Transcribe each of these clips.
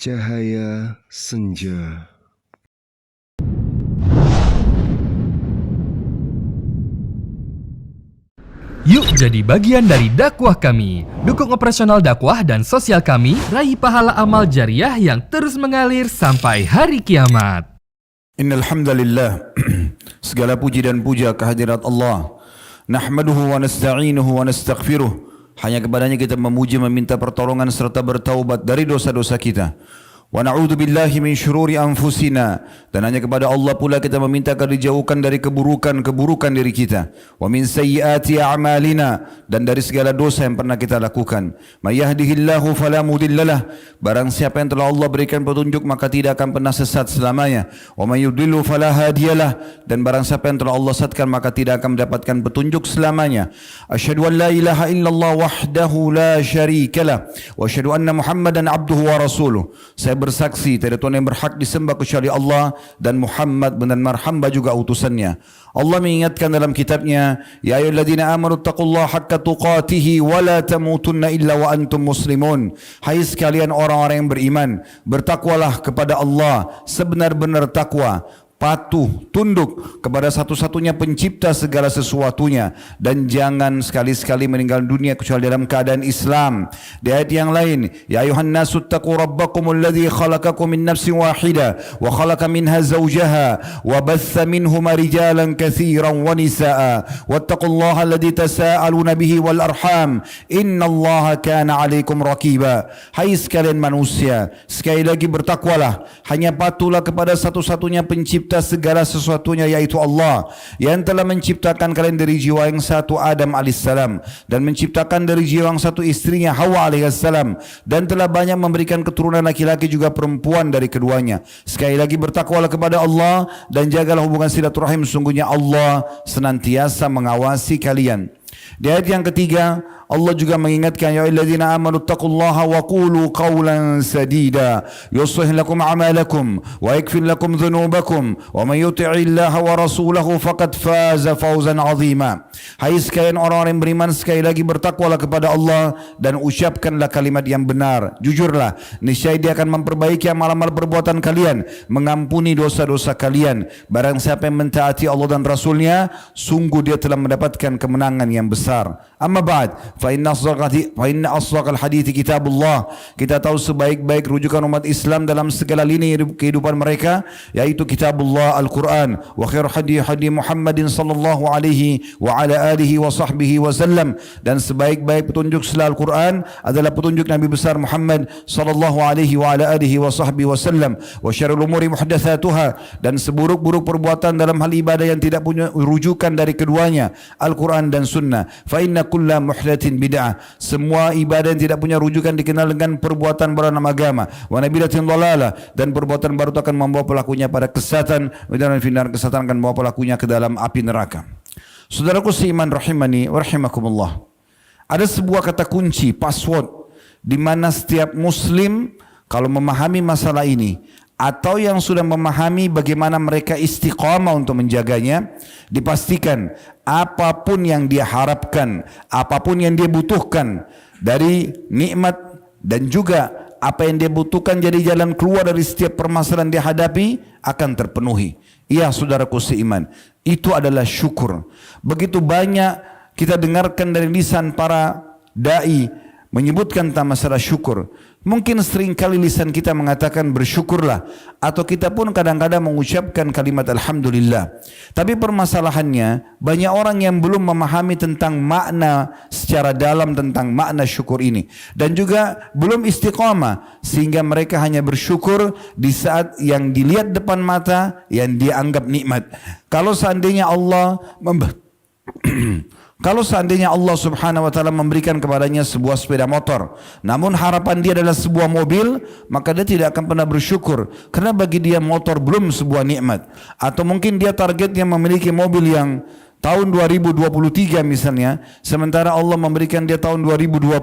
Cahaya senja. Yuk jadi bagian dari dakwah kami. Dukung operasional dakwah dan sosial kami, raih pahala amal jariah yang terus mengalir sampai hari kiamat. Innal hamdalillah, segala puji dan puja kehadirat Allah. Nahmaduhu wa nasta'inuhu wa nastaghfiruh. Hanya kepadanya kita memuji, meminta pertolongan serta bertaubat dari dosa-dosa kita. Wa na'udzu billahi min syururi anfusina, dan hanya kepada Allah pula kita meminta agar dijauhkan dari keburukan-keburukan diri kita. Wa min sayyiati a'malina, dan dari segala dosa yang pernah kita lakukan. May yahdihillahu fala mudhillalah, barang siapa yang telah Allah berikan petunjuk maka tidak akan pernah sesat selamanya. Wa may yudlilhu fala hadiyalah, dan barang siapa yang telah Allah sesatkan maka tidak akan mendapatkan petunjuk selamanya. Asyhadu an la ilaha illallah wahdahu la syarikalah, wa asyhadu anna Muhammadan abduhu wa rasuluh. Saya bersaksi tidak ada Tuhan yang berhak disembah kecuali Allah, dan Muhammad benar-benar hamba juga utusannya. Allah mengingatkan dalam kitabnya, ya ayyuhalladzina amanu taqullaha haqqa tuqatih wa la tamutunna illa wa antum muslimun. Hai sekalian orang-orang yang beriman, bertakwalah kepada Allah sebenar-benar takwa, patuh, tunduk kepada satu-satunya pencipta segala sesuatunya, dan jangan sekali-sekali meninggal dunia kecuali dalam keadaan Islam. Di ayat yang lain, ya ayuhan nasu taqu rabbakumul ladzi khalaqakum min nafsin wahidah wa khalaqa minha zawjaha wa batha minhuma rijalan katsiran wa nisaa wattaqullaha alladzi tasaaluna bihi wal arham innallaha kana 'alaikum raqiba. Hai sekalian manusia, sekali lagi bertakwalah, hanya patuhlah kepada satu-satunya pencipta segala sesuatunya, yaitu Allah yang telah menciptakan kalian dari jiwa yang satu, Adam alaihissalam, dan menciptakan dari jiwa yang satu istrinya, Hawa alaihissalam, dan telah banyak memberikan keturunan laki-laki juga perempuan dari keduanya. Sekali lagi bertakwalah kepada Allah dan jagalah hubungan silaturahim, sungguhnya Allah senantiasa mengawasi kalian. Di ayat yang ketiga, Allah juga mengingatkan, ya ayyuhalladzina amanu taqullaha wa qulu qawlan sadida yuslih lakum a'malakum wa yaghfir lakum dhunubakum wa may yuti'illaha wa rasulahu faqad faza fawzan 'azima. Hai sekalian orang-orang yang beriman, sekali lagi bertakwalah kepada Allah dan ucapkanlah kalimat yang benar, jujurlah, niscaya Dia akan memperbaiki amal-amal perbuatan kalian, mengampuni dosa-dosa kalian. Barang siapa yang mentaati Allah dan Rasulnya, sungguh dia telah mendapatkan kemenangan yang besar. Amma ba'd, fa inna asdaqal hadits kitabullah. Kita tahu sebaik-baik rujukan umat Islam dalam segala lini kehidupan mereka yaitu kitabullah, Al-Quran. Wa khairu hadi Muhammadin sallallahu alaihi wa ala alihi wa sahbihi wasallam, dan sebaik-baik petunjuk selain Al-Quran adalah petunjuk Nabi besar Muhammad sallallahu alaihi wa ala alihi wa sahbihi wasallam. Wa syarrul umuri muhdatsatuha, dan seburuk-buruk perbuatan dalam hal ibadah yang tidak punya rujukan dari keduanya, Al-Quran dan Sunnah. Fa inna kulla muhdatsin bid'ah, semua ibadah yang tidak punya rujukan dikenal dengan perbuatan baru dalam agama. Wa nabilatin dhalalah, dan perbuatan baru itu akan membawa pelakunya pada kesesatan, dan kesesatan akan membawa pelakunya ke dalam api neraka. Saudaraku seiman rahimani wa rahimakumullah, ada sebuah kata kunci, password, di mana setiap muslim kalau memahami masalah ini, atau yang sudah memahami bagaimana mereka istiqamah untuk menjaganya, dipastikan apapun yang dia harapkan, apapun yang dia butuhkan dari nikmat, dan juga apa yang dia butuhkan jadi jalan keluar dari setiap permasalahan dia hadapi, akan terpenuhi. Iya saudaraku seiman, itu adalah syukur. Begitu banyak kita dengarkan dari lisan para da'i menyebutkan tentang masalah syukur. Mungkin seringkali lisan kita mengatakan bersyukurlah, atau kita pun kadang-kadang mengucapkan kalimat alhamdulillah. Tapi permasalahannya, banyak orang yang belum memahami tentang makna secara dalam tentang makna syukur ini, dan juga belum istiqamah, sehingga mereka hanya bersyukur di saat yang dilihat depan mata yang dia anggap nikmat. Kalau seandainya Allah Kalau seandainya Allah subhanahu wa ta'ala memberikan kepadanya sebuah sepeda motor, namun harapan dia adalah sebuah mobil, maka dia tidak akan pernah bersyukur, karena bagi dia motor belum sebuah nikmat. Atau mungkin dia targetnya memiliki mobil yang tahun 2023 misalnya, sementara Allah memberikan dia tahun 2020,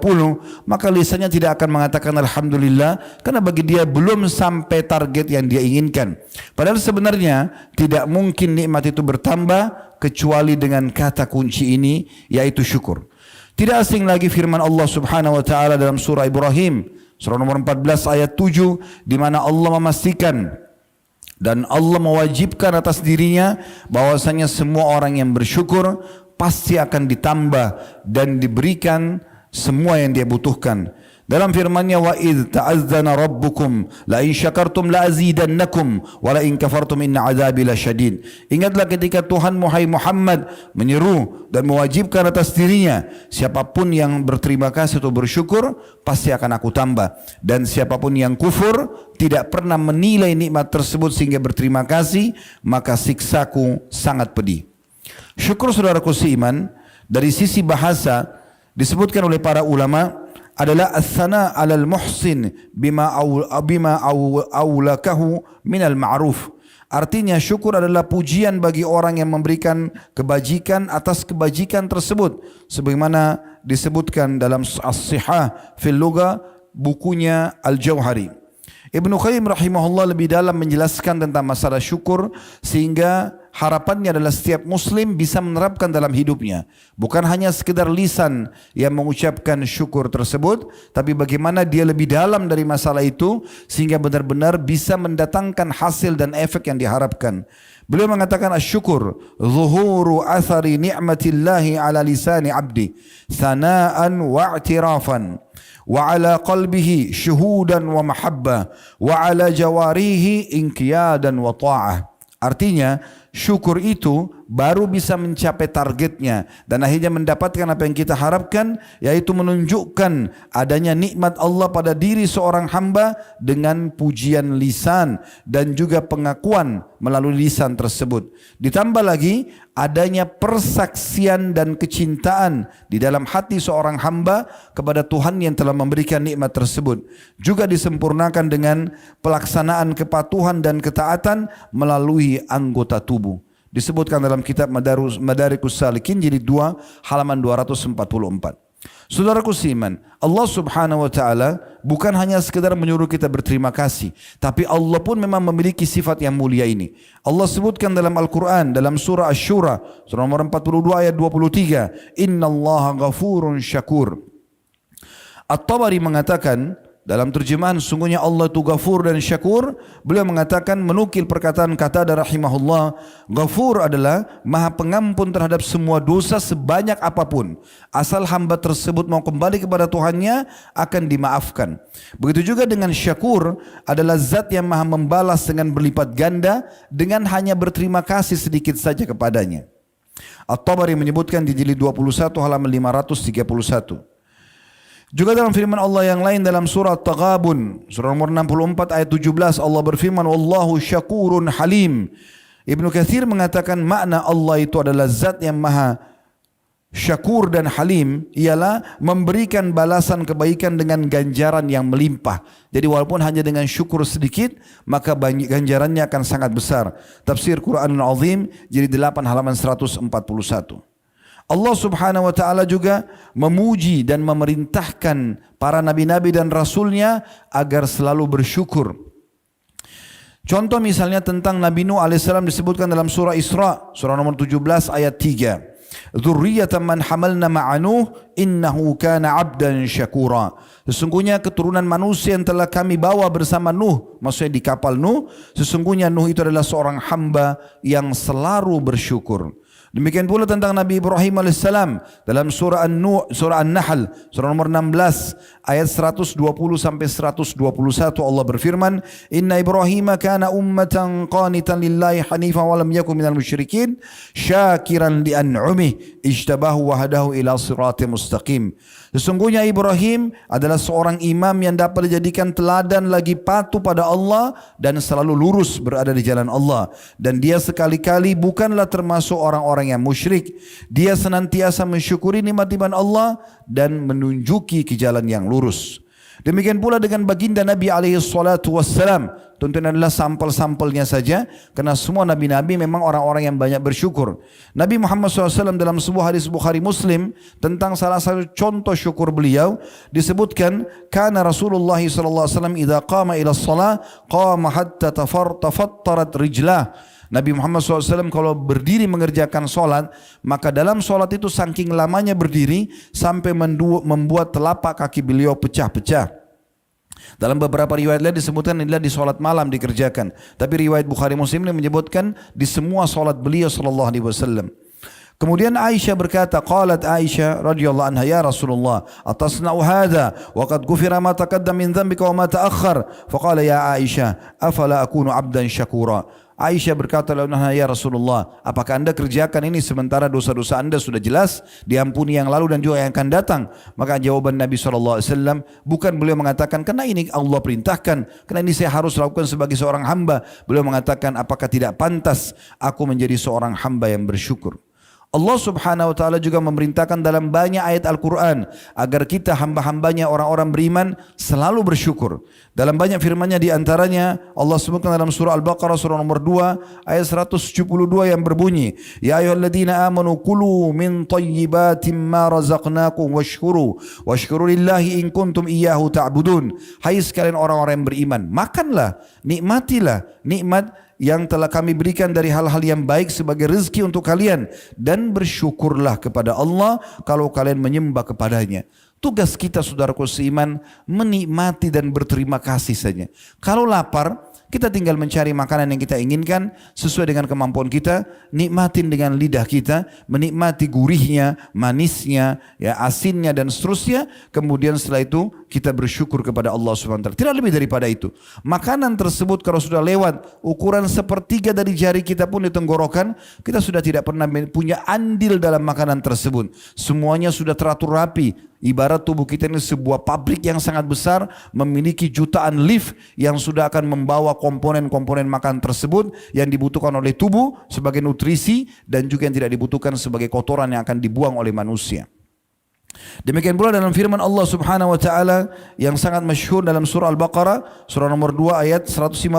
maka lisannya tidak akan mengatakan alhamdulillah, karena bagi dia belum sampai target yang dia inginkan. Padahal sebenarnya tidak mungkin nikmat itu bertambah kecuali dengan kata kunci ini, yaitu syukur. Tidak asing lagi firman Allah Subhanahu wa taala dalam surah Ibrahim, surah nomor 14 ayat 7, di mana Allah memastikan dan Allah mewajibkan atas dirinya bahwasanya semua orang yang bersyukur pasti akan ditambah dan diberikan semua yang dia butuhkan. Dalam firman-Nya, wa idz ta'azzana rabbukum la in syakartum la azidannakum wa la in kafartum inna adzabi lasyadid. Ingatlah ketika Tuhan Muhammad menyeru dan mewajibkan atas dirinya, siapapun yang berterima kasih atau bersyukur pasti akan aku tambah, dan siapapun yang kufur tidak pernah menilai nikmat tersebut sehingga berterima kasih, maka siksaku sangat pedih. Syukur, saudaraku seiman, dari sisi bahasa disebutkan oleh para ulama adalah as-sana 'alal muhsin bima aulakahu minal ma'ruf. Artinya syukur adalah pujian bagi orang yang memberikan kebajikan atas kebajikan tersebut, sebagaimana disebutkan dalam As-Sihah fil Lugha, bukunya Al-Jauhari. Ibnu Qayyim rahimahullah lebih dalam menjelaskan tentang masalah syukur, sehingga harapannya adalah setiap muslim bisa menerapkan dalam hidupnya. Bukan hanya sekedar lisan yang mengucapkan syukur tersebut, tapi bagaimana dia lebih dalam dari masalah itu sehingga benar-benar bisa mendatangkan hasil dan efek yang diharapkan. Beliau mengatakan asyukur zuhuru athari ni'matillahi ala lisani abdi sana'an wa i'tirafan wa ala qalbihi syuhudan wa mahabbah wa ala jawarihi inqiyadan wa ta'ah. Artinya syukur itu baru bisa mencapai targetnya dan akhirnya mendapatkan apa yang kita harapkan, yaitu menunjukkan adanya nikmat Allah pada diri seorang hamba dengan pujian lisan dan juga pengakuan melalui lisan tersebut. Ditambah lagi adanya persaksian dan kecintaan di dalam hati seorang hamba kepada Tuhan yang telah memberikan nikmat tersebut. Juga disempurnakan dengan pelaksanaan kepatuhan dan ketaatan melalui anggota tubuh. Disebutkan dalam kitab Madarikus Salikin jilid 2 halaman 244. Saudaraku seiman, Allah Subhanahu wa taala bukan hanya sekedar menyuruh kita berterima kasih, tapi Allah pun memang memiliki sifat yang mulia ini. Allah sebutkan dalam Al-Qur'an dalam surah Asy-Syura, surah nomor 42 ayat 23, "Innallaha ghafurun syakur." At-Tabari mengatakan dalam terjemahan sungguhnya Allah itu Ghafur dan Syakur, beliau mengatakan menukil perkataan Qatadah rahimahullah, Ghafur adalah maha pengampun terhadap semua dosa sebanyak apapun, asal hamba tersebut mau kembali kepada Tuhannya akan dimaafkan. Begitu juga dengan Syakur, adalah zat yang maha membalas dengan berlipat ganda dengan hanya berterima kasih sedikit saja kepadanya. At-Tabari menyebutkan di jilid 21 halaman 531. Juga dalam firman Allah yang lain dalam surah Taghabun, surah nomor 64 ayat 17, Allah berfirman, Wallahu syakurun halim. Ibnu Katsir mengatakan makna Allah itu adalah zat yang maha syakur dan halim, ialah memberikan balasan kebaikan dengan ganjaran yang melimpah. Jadi walaupun hanya dengan syukur sedikit, maka ganjarannya akan sangat besar. Tafsir Quranul Azim, jilid 8 halaman 141. Allah Subhanahu wa taala juga memuji dan memerintahkan para nabi-nabi dan rasulnya agar selalu bersyukur. Contoh misalnya tentang Nabi Nuh alaihissalam disebutkan dalam surah Isra, surah nomor 17 ayat 3. Dzurriyyatan man hamalna ma'a Nuh innahu kana 'abdan syakura. Sesungguhnya keturunan manusia yang telah kami bawa bersama Nuh, maksudnya di kapal Nuh, sesungguhnya Nuh itu adalah seorang hamba yang selalu bersyukur. Demikian pula tentang Nabi Ibrahim alaihissalam dalam surah An-Nahl, surah nomor 16 ayat 120 sampai 121 Allah berfirman, Inna Ibrahim kana ummatan qanitan lillahi hanifan wa lam yakun minal musyrikin syakiran li an'umih ijtabahu wa hadahu ila siratim mustaqim. Sesungguhnya Ibrahim adalah seorang imam yang dapat dijadikan teladan lagi patuh pada Allah dan selalu lurus berada di jalan Allah, dan dia sekali-kali bukanlah termasuk orang-orang yang musyrik. Dia senantiasa mensyukuri nikmat-nikmat Allah dan menunjuki ke jalan yang lurus. Demikian pula dengan baginda Nabi SAW. Tentunya adalah sampel-sampelnya saja, karena semua nabi-nabi memang orang-orang yang banyak bersyukur. Nabi Muhammad SAW dalam sebuah hadis Bukhari Muslim tentang salah satu contoh syukur beliau disebutkan, kana Rasulullah SAW idza qama ila shalah qama hatta tafattarat rijlah. Nabi Muhammad SAW kalau berdiri mengerjakan sholat, maka dalam sholat itu saking lamanya berdiri sampai membuat telapak kaki beliau pecah-pecah. Dalam beberapa riwayat lain disebutkan inilah di sholat malam dikerjakan. Tapi riwayat Bukhari Muslim ini menyebutkan di semua sholat beliau SAW. Kemudian Aisyah berkata, qalat Aisyah radhiyallahu anha, ya Rasulullah, atasna'u hadha wa qad ghufira ma taqaddam min dhanbika wa ma ta'akhkhar. Faqala ya Aisyah, afala akunu 'abdan syakura. Aisyah berkata, ya Rasulullah, apakah anda kerjakan ini sementara dosa-dosa anda sudah jelas diampuni yang lalu dan juga yang akan datang? Maka jawaban Nabi SAW, bukan beliau mengatakan karena ini Allah perintahkan, karena ini saya harus lakukan sebagai seorang hamba. Beliau mengatakan, apakah tidak pantas aku menjadi seorang hamba yang bersyukur? Allah subhanahu wa ta'ala juga memerintahkan dalam banyak ayat Al-Quran agar kita hamba-hambanya orang-orang beriman selalu bersyukur. Dalam banyak firman-Nya diantaranya Allah sebutkan dalam surah Al-Baqarah surah nomor 2 ayat 172 yang berbunyi, ya ayyuhalladzina amanu kulu min thayyibatin ma razaqnakum washkuru lillahi in kuntum iyyahu ta'budun. Hai sekalian orang-orang yang beriman, makanlah, nikmatilah nikmat yang telah kami berikan dari hal-hal yang baik sebagai rezeki untuk kalian, dan bersyukurlah kepada Allah kalau kalian menyembah kepadanya. Tugas kita saudaraku seiman menikmati dan berterima kasih saja. Kalau lapar, kita tinggal mencari makanan yang kita inginkan sesuai dengan kemampuan kita, nikmatin dengan lidah kita, menikmati gurihnya, manisnya, ya asinnya dan seterusnya. Kemudian setelah itu kita bersyukur kepada Allah SWT. Tidak lebih daripada itu. Makanan tersebut kalau sudah lewat ukuran sepertiga dari jari kita pun di tenggorokan, kita sudah tidak pernah punya andil dalam makanan tersebut. Semuanya sudah teratur rapi. Ibarat tubuh kita ini sebuah pabrik yang sangat besar, memiliki jutaan lift yang sudah akan membawa komponen-komponen makan tersebut yang dibutuhkan oleh tubuh sebagai nutrisi dan juga yang tidak dibutuhkan sebagai kotoran yang akan dibuang oleh manusia. Demikian pula dalam firman Allah subhanahu wa ta'ala yang sangat masyhur dalam surah Al-Baqarah surah nomor 2 ayat 152,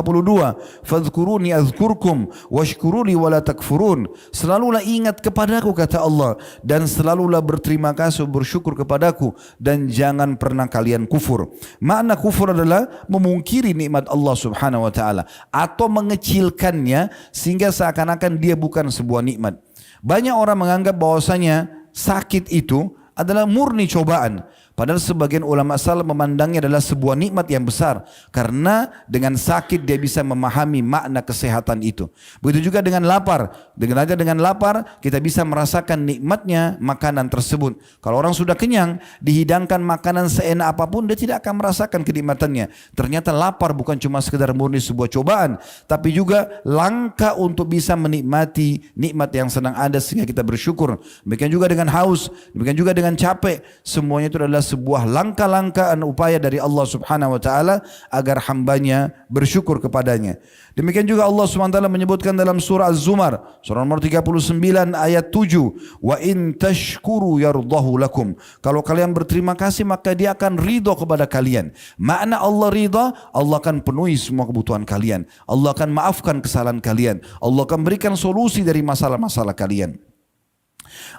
fadhkuruni azkurkum washkuruli wala takfurun. Selalulah ingat kepadaku kata Allah, dan selalulah berterima kasih bersyukur kepadaku, dan jangan pernah kalian kufur. Makna kufur adalah memungkiri nikmat Allah subhanahu wa ta'ala atau mengecilkannya sehingga seakan-akan dia bukan sebuah nikmat. Banyak orang menganggap bahwasanya sakit itu adalah murni cobaan. Padahal sebagian ulama salaf memandangnya adalah sebuah nikmat yang besar, karena dengan sakit dia bisa memahami makna kesehatan itu. Begitu juga dengan lapar. Dengan lapar kita bisa merasakan nikmatnya makanan tersebut. Kalau orang sudah kenyang, dihidangkan makanan seenak apapun, dia tidak akan merasakan kenikmatannya. Ternyata lapar bukan cuma sekedar murni sebuah cobaan, tapi juga langkah untuk bisa menikmati nikmat yang sedang ada sehingga kita bersyukur. Demikian juga dengan haus, demikian juga dengan capek. Semuanya itu adalah sebuah langkah-langkah dan upaya dari Allah subhanahu wa ta'ala agar hambanya bersyukur kepadanya. Demikian juga Allah subhanahu wa ta'ala menyebutkan dalam surah Az-Zumar surah nomor 39 ayat 7, wa in tashkuru yardahu lakum. Kalau kalian berterima kasih maka dia akan ridha kepada kalian. Makna Allah ridha, Allah akan penuhi semua kebutuhan kalian, Allah akan maafkan kesalahan kalian, Allah akan berikan solusi dari masalah-masalah kalian.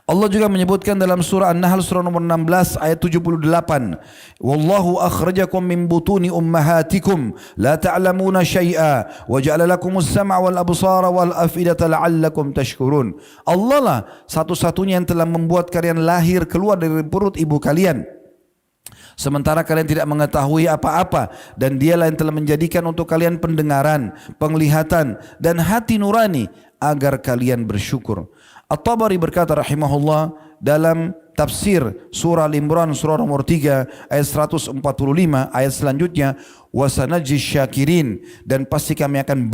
Allah juga menyebutkan dalam surah An-Nahl surah nomor 16 ayat 78, wallahu akhrajakum min butuni ummahatikum la ta'lamuna syai'a wa ja'ala lakumus sam'a wal absara wal af'idata la'allakum tashkurun. Allah lah satu-satunya yang telah membuat kalian lahir keluar dari perut ibu kalian sementara kalian tidak mengetahui apa-apa, dan dialah yang telah menjadikan untuk kalian pendengaran, penglihatan dan hati nurani agar kalian bersyukur. At-Tabari berkata rahimahullah dalam tafsir surah Al-Imran surah nomor 3 ayat 145 ayat selanjutnya, wasanajzi syakirin, dan pasti kami akan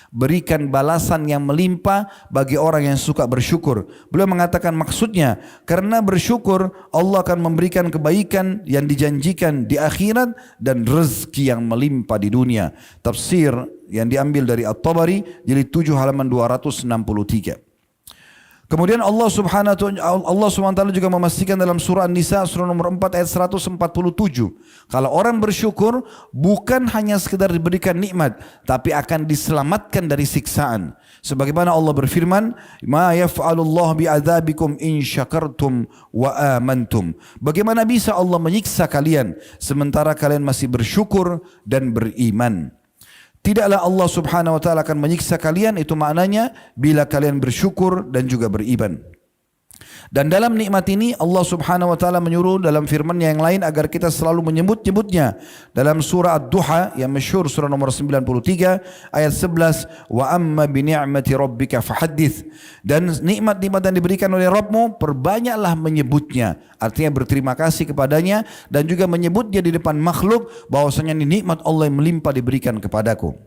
berikan balasan yang melimpah bagi orang yang suka bersyukur. Beliau mengatakan maksudnya karena bersyukur Allah akan memberikan kebaikan yang dijanjikan di akhirat dan rezeki yang melimpah di dunia. Tafsir yang diambil dari At-Tabari jilid 7 halaman 263. Kemudian Allah subhanahu wa ta'ala juga memastikan dalam surah An-Nisa surah nomor 4 ayat 147. Kalau orang bersyukur bukan hanya sekedar diberikan nikmat, tapi akan diselamatkan dari siksaan. Sebagaimana Allah berfirman, ma yaf'alullahu bi'adzabikum in syakartum wa amantum. Bagaimana bisa Allah menyiksa kalian sementara kalian masih bersyukur dan beriman? Tidaklah Allah subhanahu wa ta'ala akan menyiksa kalian, itu maknanya bila kalian bersyukur dan juga beriman. Dan dalam nikmat ini Allah subhanahu wa ta'ala menyuruh dalam firman yang lain agar kita selalu menyebut-nyebutnya. Dalam surah Ad-Duha yang masyhur, surah nomor 93 ayat 11, wa amma bi ni'mati rabbika fahaddits. Dan nikmat-nikmat yang diberikan oleh Rabbmu, perbanyaklah menyebutnya. Artinya berterima kasih kepadanya dan juga menyebutnya di depan makhluk bahwasanya ini nikmat Allah yang melimpah diberikan kepadaku.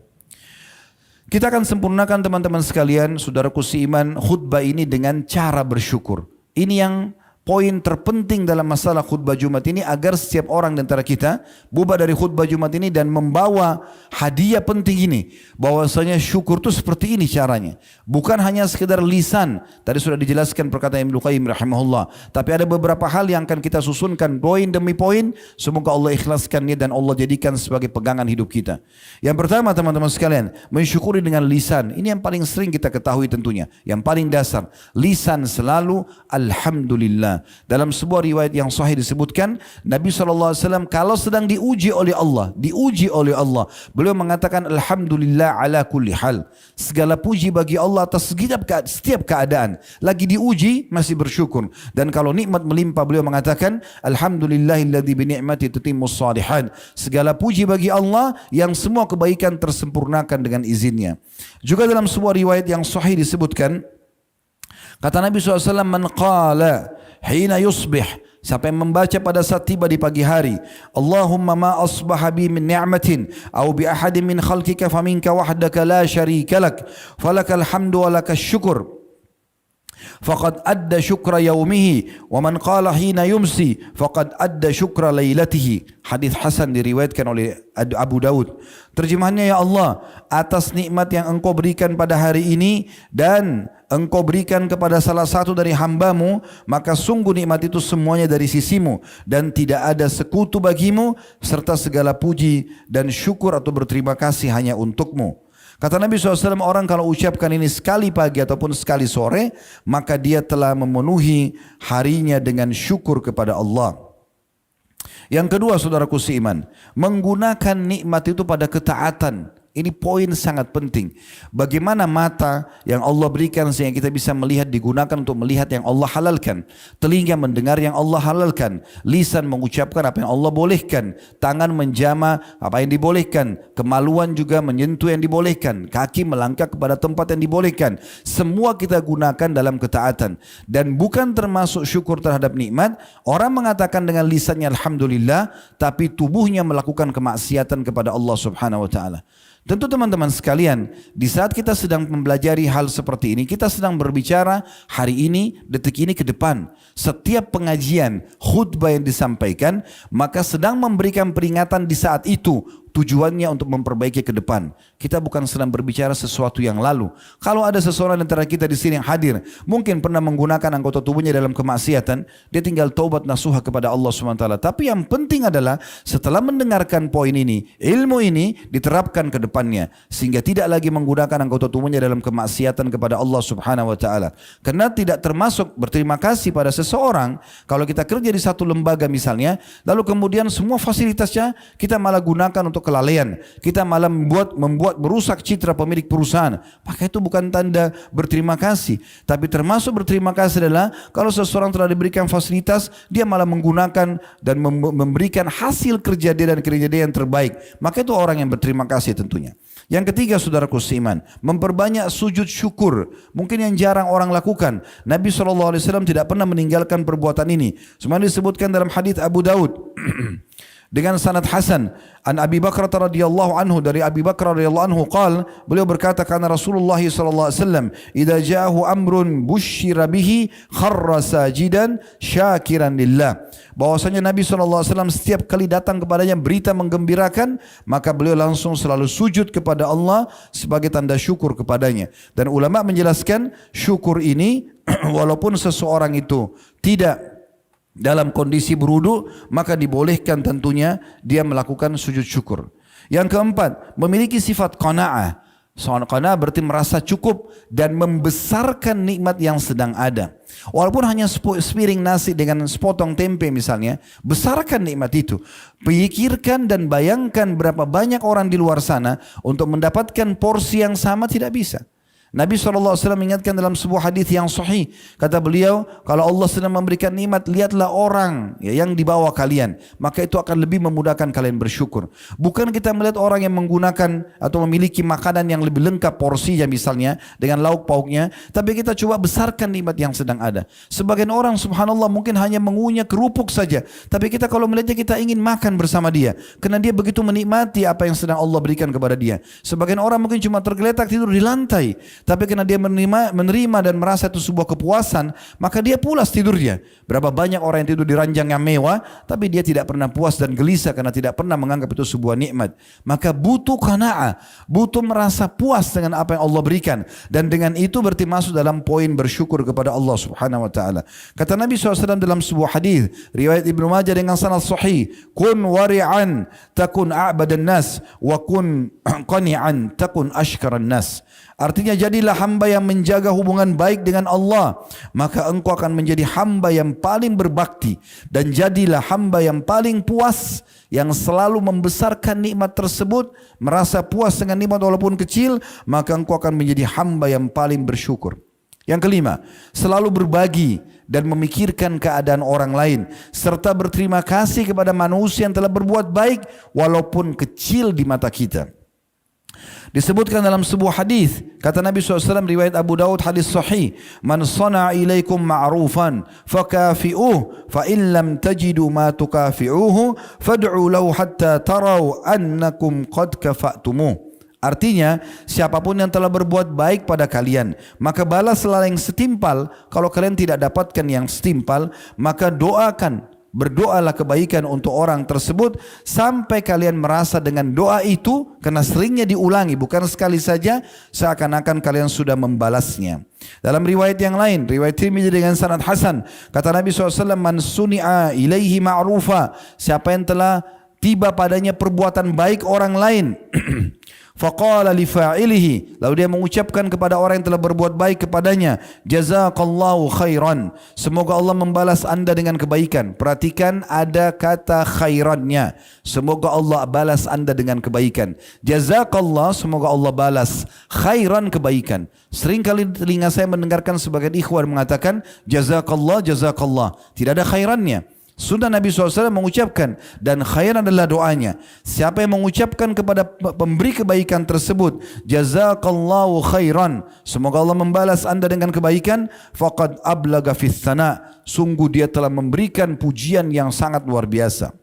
Kita akan sempurnakan teman-teman sekalian, saudaraku seiman, khutbah ini dengan cara bersyukur. Ini yang poin terpenting dalam masalah khutbah Jumat ini, agar setiap orang di antara kita bubar dari khutbah Jumat ini dan membawa hadiah penting ini, bahwasanya syukur itu seperti ini caranya, bukan hanya sekedar lisan. Tadi sudah dijelaskan perkataan Ibnu Qayyim rahimahullah, tapi ada beberapa hal yang akan kita susunkan poin demi poin. Semoga Allah ikhlaskannya dan Allah jadikan sebagai pegangan hidup kita. Yang pertama teman-teman sekalian, mensyukuri dengan lisan. Ini yang paling sering kita ketahui tentunya, yang paling dasar. Lisan selalu alhamdulillah. Dalam sebuah riwayat yang sahih disebutkan, Nabi SAW kalau sedang diuji oleh Allah, beliau mengatakan alhamdulillah ala kulli hal. Segala puji bagi Allah atas setiap keadaan. Lagi diuji masih bersyukur. Dan kalau nikmat melimpah, beliau mengatakan alhamdulillahilladzi bi ni'mati tatimmus shalihat. Segala puji bagi Allah yang semua kebaikan tersempurnakan dengan izinnya. Juga dalam sebuah riwayat yang sahih disebutkan, kata Nabi SAW, man qala hina yusbih, siapa yang membaca pada saat tiba di pagi hari, Allahumma ma asbaha bi min ni'matin aw bi ahadin min khalqika faminka wahdaka la syarika lak falakal hamdu wa lakas syukur faqad adda syukra yaumihi wa man qala hina yumsi faqad adda syukra lailatihi. Hadis hasan diriwayatkan oleh Abu Daud. Terjemahannya, ya Allah, atas nikmat yang engkau berikan pada hari ini dan engkau berikan kepada salah satu dari hambamu, maka sungguh nikmat itu semuanya dari sisimu dan tidak ada sekutu bagimu, serta segala puji dan syukur atau berterima kasih hanya untukmu. Kata Nabi SAW, orang kalau ucapkan ini sekali pagi ataupun sekali sore, maka dia telah memenuhi harinya dengan syukur kepada Allah. Yang kedua, saudaraku seiman, menggunakan nikmat itu pada ketaatan. Ini poin sangat penting. Bagaimana mata yang Allah berikan sehingga kita bisa melihat digunakan untuk melihat yang Allah halalkan. Telinga mendengar yang Allah halalkan. Lisan mengucapkan apa yang Allah bolehkan. Tangan menjama apa yang dibolehkan. Kemaluan juga menyentuh yang dibolehkan. Kaki melangkah kepada tempat yang dibolehkan. Semua kita gunakan dalam ketaatan. Dan bukan termasuk syukur terhadap nikmat. Orang mengatakan dengan lisannya alhamdulillah, tapi tubuhnya melakukan kemaksiatan kepada Allah subhanahu wa ta'ala. Tentu teman-teman sekalian, di saat kita sedang mempelajari hal seperti ini, kita sedang berbicara hari ini, detik ini ke depan. Setiap pengajian, khutbah yang disampaikan, maka sedang memberikan peringatan di saat itu. Tujuannya untuk memperbaiki ke depan. Kita bukan sedang berbicara sesuatu yang lalu. Kalau ada seseorang antara kita di sini yang hadir, mungkin pernah menggunakan anggota tubuhnya dalam kemaksiatan, dia tinggal taubat nasuha kepada Allah SWT. Tapi yang penting adalah setelah mendengarkan poin ini, ilmu ini diterapkan ke depannya, sehingga tidak lagi menggunakan anggota tubuhnya dalam kemaksiatan kepada Allah Subhanahu wa taala. Karena tidak termasuk berterima kasih pada seseorang kalau kita kerja di satu lembaga misalnya, lalu kemudian semua fasilitasnya kita malah gunakan untuk kelalaian, kita malah membuat merusak citra pemilik perusahaan, maka itu bukan tanda berterima kasih. Tapi termasuk berterima kasih adalah kalau seseorang telah diberikan fasilitas, dia malah menggunakan dan memberikan hasil kerja dia dan kerja dia yang terbaik, maka itu orang yang berterima kasih tentunya. Yang ketiga, saudaraku seiman, memperbanyak sujud syukur. Mungkin yang jarang orang lakukan. Nabi SAW tidak pernah meninggalkan perbuatan ini. Semua disebutkan dalam hadis Abu Daud dengan sanad hasan an Abi Bakar radhiyallahu anhu, dari Abi Bakar radhiyallahu anhu qala, beliau berkata, karena Rasulullah sallallahu alaihi wasallam idza ja'ahu amrun busyira bihi kharra sajidan syakiran lillah, bahwasanya Nabi sallallahu alaihi wasallam setiap kali datang kepadanya berita menggembirakan, maka beliau langsung selalu sujud kepada Allah sebagai tanda syukur kepadanya. Dan ulama menjelaskan syukur ini walaupun seseorang itu tidak dalam kondisi berwudu, maka dibolehkan tentunya dia melakukan sujud syukur. Yang keempat, memiliki sifat qanaah. Qana berarti merasa cukup dan membesarkan nikmat yang sedang ada. Walaupun hanya sepiring nasi dengan sepotong tempe misalnya, besarkan nikmat itu. Pikirkan dan bayangkan berapa banyak orang di luar sana untuk mendapatkan porsi yang sama tidak bisa. Nabi SAW mengingatkan dalam sebuah hadis yang sahih. Kata beliau, kalau Allah sedang memberikan nikmat, lihatlah orang yang di bawah kalian. Maka itu akan lebih memudahkan kalian bersyukur. Bukan kita melihat orang yang menggunakan atau memiliki makanan yang lebih lengkap porsinya misalnya, dengan lauk pauknya. Tapi kita coba besarkan nikmat yang sedang ada. Sebagian orang subhanallah mungkin hanya mengunyah kerupuk saja. Tapi kita kalau melihatnya kita ingin makan bersama dia. Karena dia begitu menikmati apa yang sedang Allah berikan kepada dia. Sebagian orang mungkin cuma tergeletak tidur di lantai. Tapi karena dia menerima dan merasa itu sebuah kepuasan, maka dia pulas tidurnya. Berapa banyak orang yang tidur di ranjang yang mewah, tapi dia tidak pernah puas dan gelisah karena tidak pernah menganggap itu sebuah nikmat. Maka butuh qanaah, butuh merasa puas dengan apa yang Allah berikan. Dan dengan itu berarti masuk dalam poin bersyukur kepada Allah Subhanahu Wa Taala. Kata Nabi SAW dalam sebuah hadis riwayat Ibnu Majah dengan sanad sahih, kun wari'an takun a'badan nas wa kun qani'an takun ashkaran nas. Artinya jadilah hamba yang menjaga hubungan baik dengan Allah, maka engkau akan menjadi hamba yang paling berbakti, dan jadilah hamba yang paling puas, yang selalu membesarkan nikmat tersebut, merasa puas dengan nikmat walaupun kecil, maka engkau akan menjadi hamba yang paling bersyukur. Yang kelima, selalu berbagi dan memikirkan keadaan orang lain, serta berterima kasih kepada manusia yang telah berbuat baik walaupun kecil di mata kita. Disebutkan dalam sebuah hadis, kata Nabi SAW riwayat Abu Daud hadis sahih, man sana'a ilaikum ma'rufan fakafi'uh fa in lam tajidu ma tukafi'uhu fad'u lahu hatta taraw annakum qad kafa'tumuh. Artinya, siapapun yang telah berbuat baik pada kalian, maka balaslah yang setimpal. Kalau kalian tidak dapatkan yang setimpal, maka doakan, berdoalah kebaikan untuk orang tersebut sampai kalian merasa dengan doa itu, karena seringnya diulangi, bukan sekali saja, seakan-akan kalian sudah membalasnya. Dalam riwayat yang lain, riwayat Tirmidzi dengan sanad hasan, kata Nabi SAW, man suni'a ilaihi ma'rufa, siapa yang telah tiba padanya perbuatan baik orang lain, faqala li fa'ilihi, lalu dia mengucapkan kepada orang yang telah berbuat baik kepadanya, jazakallahu khairan, semoga Allah membalas anda dengan kebaikan. Perhatikan ada kata khairannya, semoga Allah balas anda dengan kebaikan. Jazakallah, semoga Allah balas, khairan, kebaikan. Seringkali telinga saya mendengarkan sebagian ikhwan mengatakan jazakallah, jazakallah, tidak ada khairannya. Sunnah Nabi SAW mengucapkan, dan khair adalah doanya. Siapa yang mengucapkan kepada pemberi kebaikan tersebut, jazakallahu khairan, semoga Allah membalas anda dengan kebaikan, faqad ablaga fis sana, sungguh dia telah memberikan pujian yang sangat luar biasa.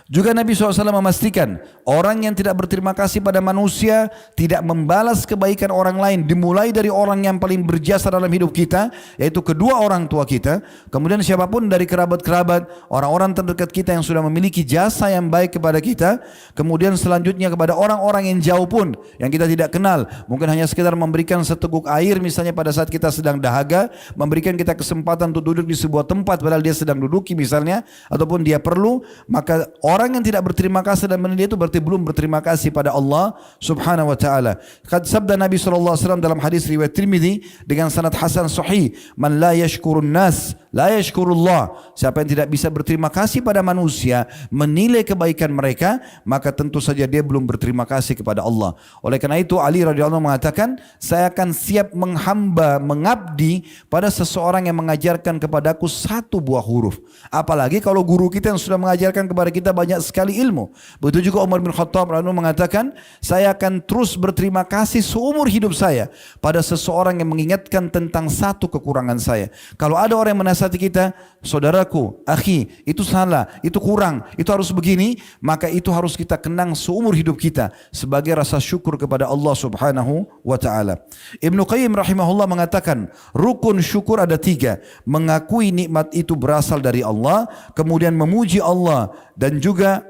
Juga Nabi SAW memastikan orang yang tidak berterima kasih pada manusia tidak membalas kebaikan orang lain, dimulai dari orang yang paling berjasa dalam hidup kita, yaitu kedua orang tua kita, kemudian siapapun dari kerabat-kerabat, orang-orang terdekat kita yang sudah memiliki jasa yang baik kepada kita, kemudian selanjutnya kepada orang-orang yang jauh pun, yang kita tidak kenal, mungkin hanya sekedar memberikan seteguk air misalnya pada saat kita sedang dahaga, memberikan kita kesempatan untuk duduk di sebuah tempat padahal dia sedang duduki misalnya, ataupun dia perlu, maka orang yang tidak berterima kasih dan menilai itu berarti belum berterima kasih pada Allah Subhanahu wa taala. Sabda Nabi SAW dalam hadis riwayat Tirmidzi dengan sanad hasan sahih, man la yashkurun nas la yashkurullah, siapa yang tidak bisa berterima kasih pada manusia, menilai kebaikan mereka, maka tentu saja dia belum berterima kasih kepada Allah. Oleh karena itu Ali radhiyallahu anhu mengatakan, saya akan siap menghamba, mengabdi pada seseorang yang mengajarkan kepadaku satu buah huruf, apalagi kalau guru kita yang sudah mengajarkan kepada kita banyak sekali ilmu. Begitu juga Umar bin Khattab radhiyallahu anhu mengatakan, saya akan terus berterima kasih seumur hidup saya pada seseorang yang mengingatkan tentang satu kekurangan saya. Kalau ada orang yang menasihati kita, saudaraku, akhi, itu salah, itu kurang, itu harus begini, maka itu harus kita kenang seumur hidup kita sebagai rasa syukur kepada Allah Subhanahu wa taala. Ibnu Qayyim rahimahullah mengatakan, rukun syukur ada 3, mengakui nikmat itu berasal dari Allah, kemudian memuji Allah, dan juga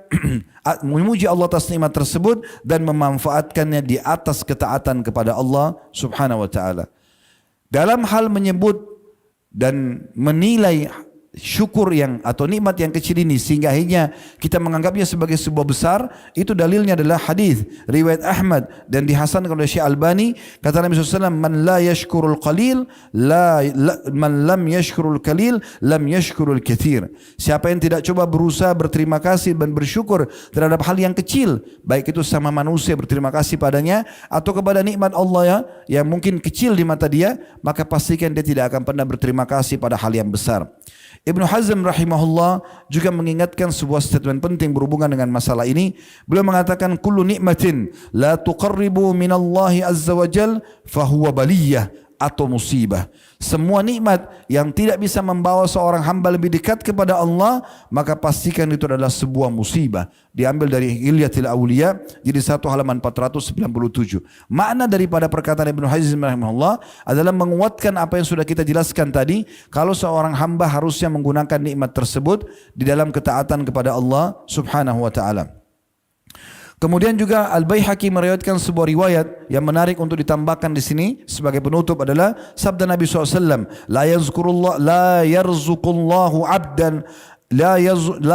memuji Allah atas nikmat tersebut dan memanfaatkannya di atas ketaatan kepada Allah Subhanahu wa taala. Dalam hal menyebut dan menilai syukur yang atau nikmat yang kecil ini sehingga akhirnya kita menganggapnya sebagai sebuah besar, itu dalilnya adalah hadis riwayat Ahmad dan dihasankan oleh Syekh Albani, kata Nabi SAW, man la yashkurul qalil man lam yashkurul qalil lam yashkurul katsir. Siapa yang tidak coba berusaha berterima kasih dan bersyukur terhadap hal yang kecil, baik itu sama manusia berterima kasih padanya atau kepada nikmat Allah yang mungkin kecil di mata dia, maka pastikan dia tidak akan pernah berterima kasih pada hal yang besar. Ibnu Hazm rahimahullah juga mengingatkan sebuah statement penting berhubungan dengan masalah ini. Beliau mengatakan kullu nikmatin la tuqarribu minallahi azza wa jal fahuwa baliyah atau musibah. Semua nikmat yang tidak bisa membawa seorang hamba lebih dekat kepada Allah, maka pastikan itu adalah sebuah musibah. Diambil dari Hilyatil Awliya jadi 1 halaman 497. Makna daripada perkataan Ibnu Hazm rahimahullah adalah menguatkan apa yang sudah kita jelaskan tadi, kalau seorang hamba harusnya menggunakan nikmat tersebut di dalam ketaatan kepada Allah Subhanahu wa taala. Kemudian juga Al-Baihaqi meriwayatkan sebuah riwayat yang menarik untuk ditambahkan di sini sebagai penutup adalah sabda Nabi SAW, la yarzuqullahu abdan la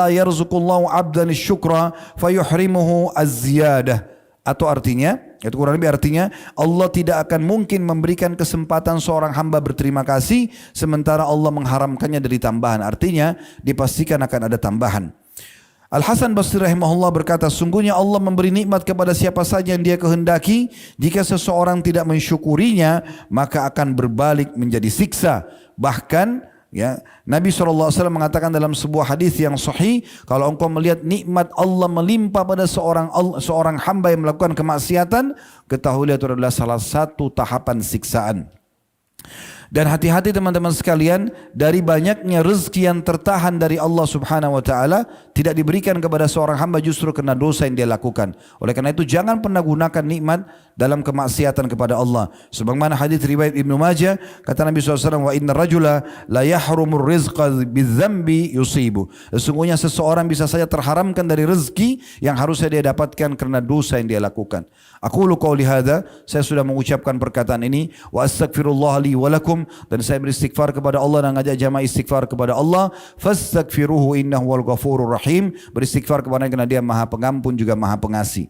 yarzuqullahu abdan syukra fayuhrimuhu az-ziyadah. Atau artinya, itu kurang lebih artinya, Allah tidak akan mungkin memberikan kesempatan seorang hamba berterima kasih sementara Allah mengharamkannya dari tambahan. Artinya dipastikan akan ada tambahan. Al-Hasan Basri rahimahullah berkata, sungguhnya Allah memberi nikmat kepada siapa saja yang dia kehendaki. Jika seseorang tidak mensyukurinya, maka akan berbalik menjadi siksa. Bahkan Nabi SAW mengatakan dalam sebuah hadis yang sahih, kalau engkau melihat nikmat Allah melimpah pada seorang hamba yang melakukan kemaksiatan, ketahuilah itu adalah salah satu tahapan siksaan. Dan hati-hati teman-teman sekalian, dari banyaknya rezeki yang tertahan dari Allah Subhanahu wa taala tidak diberikan kepada seorang hamba justru karena dosa yang dia lakukan. Oleh karena itu jangan pernah gunakan nikmat dalam kemaksiatan kepada Allah. Sebagaimana hadis riwayat Ibnu Majah, kata Nabi SAW, wa inna rajula la yahrumur rizqa bidzambi yusibu. Sesungguhnya seseorang bisa saja terharamkan dari rezeki yang harusnya dia dapatkan karena dosa yang dia lakukan. Aqulu qauli hadza, saya sudah mengucapkan perkataan ini, wa astaghfirullah li wa lakum, dan saya beristighfar kepada Allah dan ngajak jamaah istighfar kepada Allah. Fastaghfiruhu innahu wal ghafurur rahim. Beristighfar kepada Dia karena Dia Maha Pengampun juga Maha Pengasih.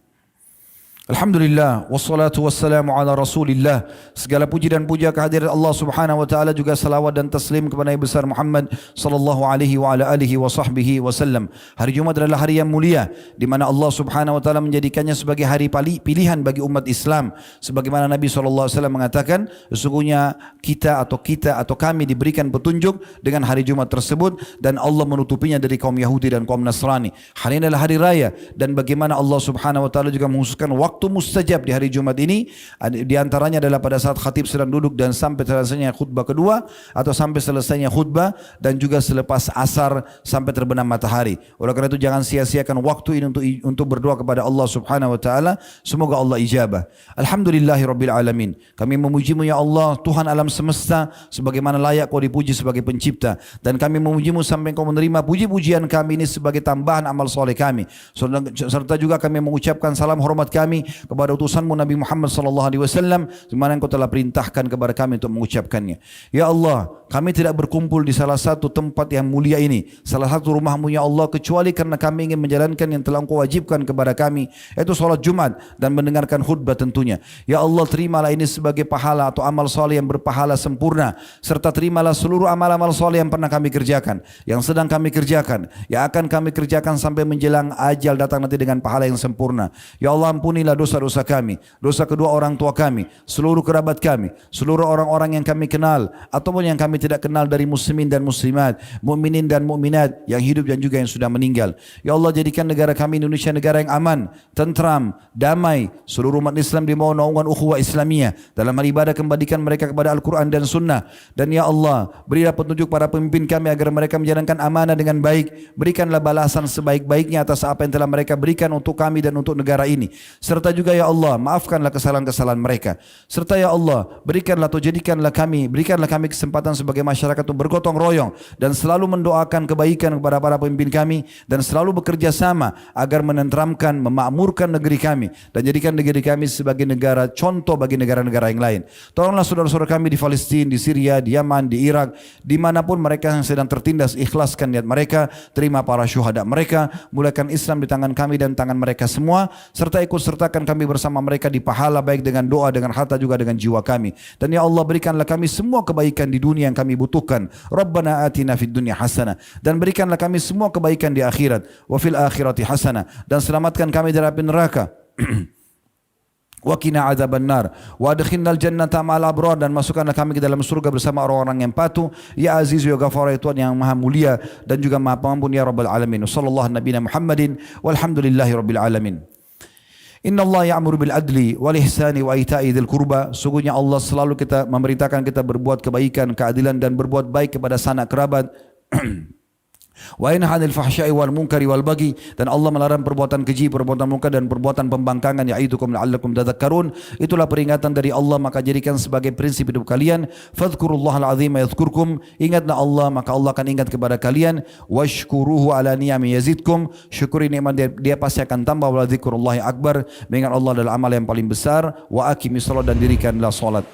Alhamdulillah, wassalatu wassalamu ala rasulillah. Segala puji dan puja kehadirat Allah Subhanahu wa taala, juga salawat dan taslim kepada Nabi besar Muhammad sallallahu alaihi wa ala alihi wa sahbihi wasallam. Hari Jumat adalah hari yang mulia di mana Allah Subhanahu wa taala menjadikannya sebagai hari pilihan bagi umat Islam. Sebagaimana Nabi sallallahu alaihi wasallam mengatakan, sesungguhnya kita atau kami diberikan petunjuk dengan hari Jumat tersebut, dan Allah menutupinya dari kaum Yahudi dan kaum Nasrani. Hari ini adalah hari raya, dan bagaimana Allah Subhanahu wa taala juga mengkhususkan waktu mustajab di hari Jumat ini. Di antaranya adalah pada saat khatib sedang duduk dan sampai selesainya khutbah kedua, atau sampai selesainya khutbah, dan juga selepas asar sampai terbenam matahari. Oleh karena itu jangan sia-siakan waktu ini untuk berdoa kepada Allah Subhanahu wa taala. Semoga Allah ijabah. Alhamdulillahirabbil alamin. Kami memuji-Mu ya Allah, Tuhan alam semesta, sebagaimana layak Kau dipuji sebagai pencipta, dan kami memuji-Mu sampai Kau menerima puji-pujian kami ini sebagai tambahan amal soleh kami. Serta juga kami mengucapkan salam hormat kami kepada utusan-Mu Nabi Muhammad sallallahu alaihi wasallam, di mana Engkau telah perintahkan kepada kami untuk mengucapkannya. Ya Allah, kami tidak berkumpul di salah satu tempat yang mulia ini, salah satu rumah-Mu ya Allah, kecuali karena kami ingin menjalankan yang telah Engkau wajibkan kepada kami, yaitu salat Jumat dan mendengarkan khutbah tentunya. Ya Allah, terimalah ini sebagai pahala atau amal soleh yang berpahala sempurna, serta terimalah seluruh amal-amal soleh yang pernah kami kerjakan, yang sedang kami kerjakan, yang akan kami kerjakan sampai menjelang ajal datang nanti dengan pahala yang sempurna. Ya Allah, ampunilah dosa-dosa kami, dosa kedua orang tua kami, seluruh kerabat kami, seluruh orang-orang yang kami kenal ataupun yang kami tidak kenal dari muslimin dan muslimat, mukminin dan mukminat yang hidup dan juga yang sudah meninggal. Ya Allah, jadikan negara kami Indonesia negara yang aman, tentram, damai. Seluruh umat Islam di bawah naungan ukhuwah Islamiyah. Dalam hal ibadah kembalikan mereka kepada Al-Quran dan Sunnah. Dan ya Allah, berilah petunjuk para pemimpin kami agar mereka menjalankan amanah dengan baik. Berikanlah balasan sebaik-baiknya atas apa yang telah mereka berikan untuk kami dan untuk negara ini. Serta Serta juga ya Allah, maafkanlah kesalahan-kesalahan mereka. Serta ya Allah, berikanlah kami kesempatan sebagai masyarakat untuk bergotong royong dan selalu mendoakan kebaikan kepada para pemimpin kami dan selalu bekerja sama agar menenteramkan, memakmurkan negeri kami dan jadikan negeri kami sebagai negara contoh bagi negara-negara yang lain. Tolonglah saudara-saudara kami di Palestina, di Syria, di Yaman, di Irak, dimanapun mereka yang sedang tertindas, ikhlaskan niat mereka, terima para syuhada mereka, mulakan Islam di tangan kami dan tangan mereka semua, serta ikut sertakan kami bersama mereka di pahala baik dengan doa, dengan harta juga dengan jiwa kami. Dan ya Allah, berikanlah kami semua kebaikan di dunia yang kami butuhkan. Rabbana atina fid dunya hasanah, dan berikanlah kami semua kebaikan di akhirat. Wa fil akhirati hasanah, dan selamatkan kami dari api neraka. Wa qina adzabannar wa adkhilnal jannata ma'al abrar, dan masukkanlah kami ke dalam surga bersama orang-orang yang patuh. Ya Aziz ya Ghafar, ya Tuhan yang Maha Mulia dan juga Maha Pengampun, ya Rabbal Alamin. Sallallahu nabiyana Muhammadin walhamdulillahi rabbil alamin. Inna Allah ya'muru bil adli wal ihsani wa ita'i dzil qurba. Sungguhnya Allah selalu memerintahkan kita berbuat kebaikan, keadilan dan berbuat baik kepada sanak kerabat. Wa yanha 'anil fahsya'i wal munkari wal baghi, dan Allah melarang perbuatan keji, perbuatan munkar dan perbuatan pembangkangan. Ya'idukum la'allakum tadhakkarun. Itulah peringatan dari Allah, maka jadikan sebagai prinsip hidup kalian. Fadhkurullahal 'azima yadhkurkum. Ingatlah Allah, maka Allah akan ingat kepada kalian. Washkuruhu 'ala ni'ami yazidkum. Syukuri nikmat dia pasti akan tambah. Wa dzikrullahi akbar. Mengingat Allah adalah amal yang paling besar. Wa aqimis shalah, dan dirikanlah salat.